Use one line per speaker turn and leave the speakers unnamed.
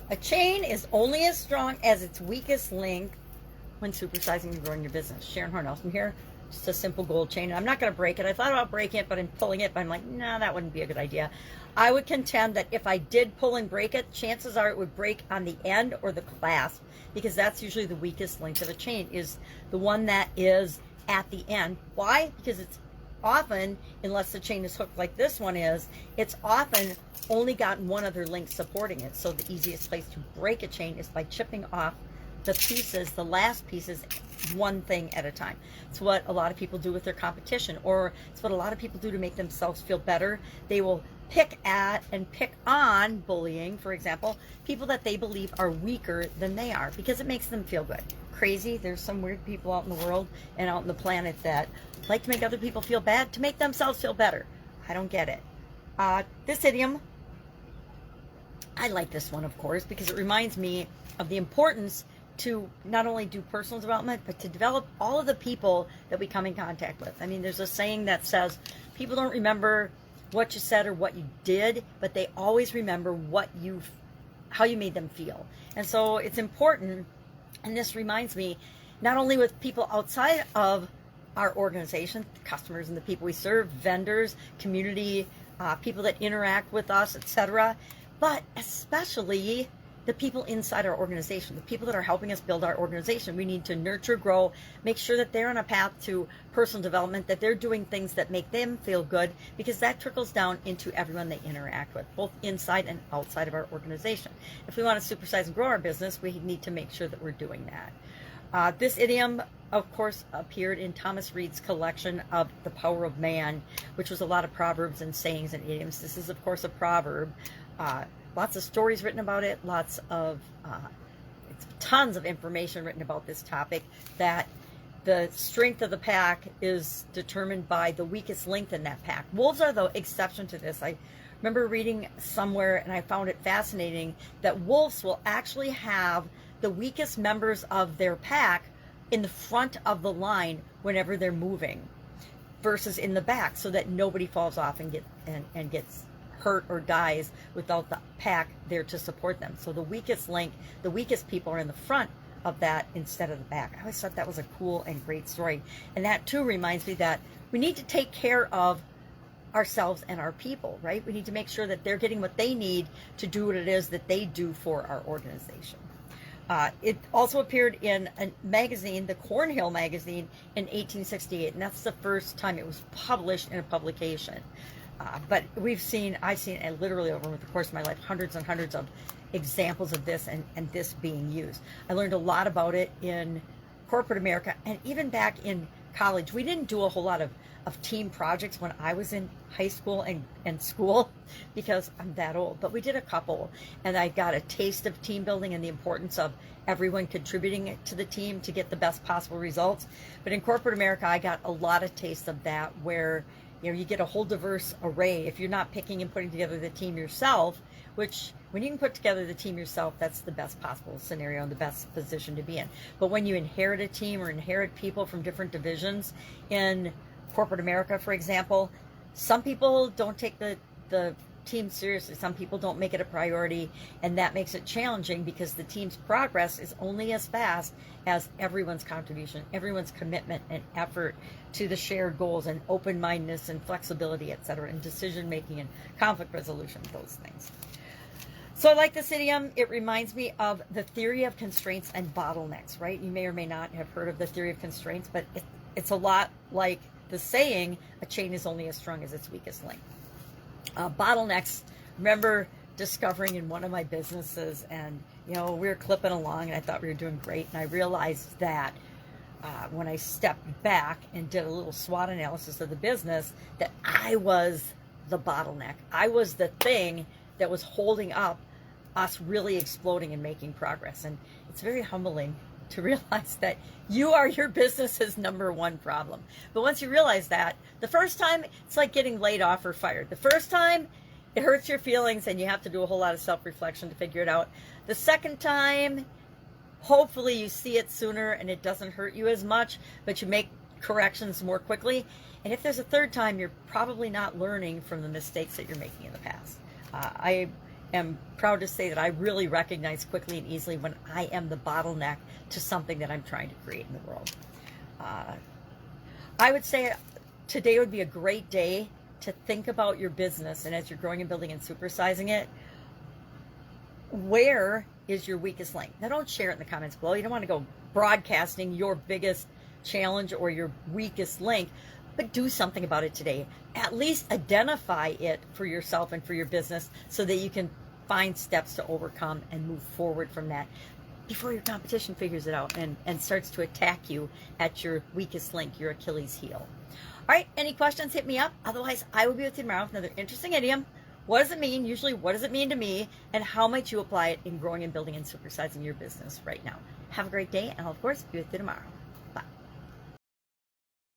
A chain is only as strong as its weakest link when supersizing and growing your business. Sharon Horne-Ellstrom here. Just a simple gold chain. I'm not going to break it. I thought about breaking it, but I'm pulling it. But I'm like, nah, that wouldn't be a good idea. I would contend that if I did pull and break it, chances are it would break on the end or the clasp, because that's usually the weakest link of a chain, is the one that is at the end. Why? Because it's often, unless the chain is hooked like this one is, it's often only got one other link supporting it. So the easiest place to break a chain is by chipping off the pieces, the last pieces, one thing at a time. It's what a lot of people do with their competition, or it's what a lot of people do to make themselves feel better. They will pick at and pick on, bullying, for example, people that they believe are weaker than they are, because it makes them feel good. Crazy. There's some weird people out in the world and out on the planet that like to make other people feel bad to make themselves feel better. I don't get it. This idiom, I like this one, of course, because it reminds me of the importance to not only do personal development, but to develop all of the people that we come in contact with. I mean, there's a saying that says, people don't remember what you said or what you did, but they always remember how you made them feel. And so it's important, and this reminds me, not only with people outside of our organization, customers and the people we serve, vendors, community, people that interact with us, etc., but especially the people inside our organization, the people that are helping us build our organization. We need to nurture, grow, make sure that they're on a path to personal development, that they're doing things that make them feel good, because that trickles down into everyone they interact with, both inside and outside of our organization. If we want to supersize and grow our business, we need to make sure that we're doing that. This idiom, of course, appeared in Thomas Reed's collection of The Power of Man, which was a lot of proverbs and sayings and idioms. This is, of course, a proverb. Lots of stories written about it, lots of, tons of information written about this topic, that the strength of the pack is determined by the weakest link in that pack. Wolves are the exception to this. I remember reading somewhere, and I found it fascinating, that wolves will actually have the weakest members of their pack in the front of the line whenever they're moving, versus in the back, so that nobody falls off and gets hurt or dies without the pack there to support them. So the weakest link, the weakest people are in the front of that instead of the back. I always thought that was a cool and great story. And that too reminds me that we need to take care of ourselves and our people, right? We need to make sure that they're getting what they need to do what it is that they do for our organization. It also appeared in a magazine, the Cornhill magazine, in 1868, and that's the first time it was published in a publication. But I've seen literally over the course of my life, hundreds and hundreds of examples of this and this being used. I learned a lot about it in corporate America, and even back in college. We didn't do a whole lot of team projects when I was in high school and school, because I'm that old, but we did a couple, and I got a taste of team building and the importance of everyone contributing to the team to get the best possible results. But in corporate America, I got a lot of taste of that, where you get a whole diverse array. If you're not picking and putting together the team yourself, which when you can put together the team yourself, that's the best possible scenario and the best position to be in. But when you inherit a team or inherit people from different divisions in corporate America, for example, some people don't take the team seriously. Some people don't make it a priority, and that makes it challenging, because the team's progress is only as fast as everyone's contribution, everyone's commitment and effort to the shared goals, and open-mindedness and flexibility, etc., and decision-making and conflict resolution, those things. So I like this idiom. It reminds me of the theory of constraints and bottlenecks, right? You may or may not have heard of the theory of constraints, but it's a lot like the saying, a chain is only as strong as its weakest link. Bottlenecks, remember discovering in one of my businesses, and we were clipping along and I thought we were doing great, and I realized that when I stepped back and did a little SWOT analysis of the business, that I was the bottleneck. I was the thing that was holding up us really exploding and making progress. And it's very humbling to realize that you are your business's #1 problem. But once you realize that, the first time, it's like getting laid off or fired. The first time, it hurts your feelings and you have to do a whole lot of self-reflection to figure it out. The second time, hopefully you see it sooner and it doesn't hurt you as much, but you make corrections more quickly. And if there's a third time, you're probably not learning from the mistakes that you're making in the past. am proud to say that I really recognize quickly and easily when I am the bottleneck to something that I'm trying to create in the world. I would say today would be a great day to think about your business, and as you're growing and building and supersizing it, where is your weakest link? Now, don't share it in the comments below. You don't want to go broadcasting your biggest challenge or your weakest link, but do something about it today. At least identify it for yourself and for your business so that you can find steps to overcome and move forward from that before your competition figures it out and starts to attack you at your weakest link, your Achilles heel. All right, any questions, hit me up. Otherwise, I will be with you tomorrow with another interesting idiom. What does it mean? Usually, what does it mean to me? And how might you apply it in growing and building and supersizing your business right now? Have a great day, and I'll, of course, be with you tomorrow.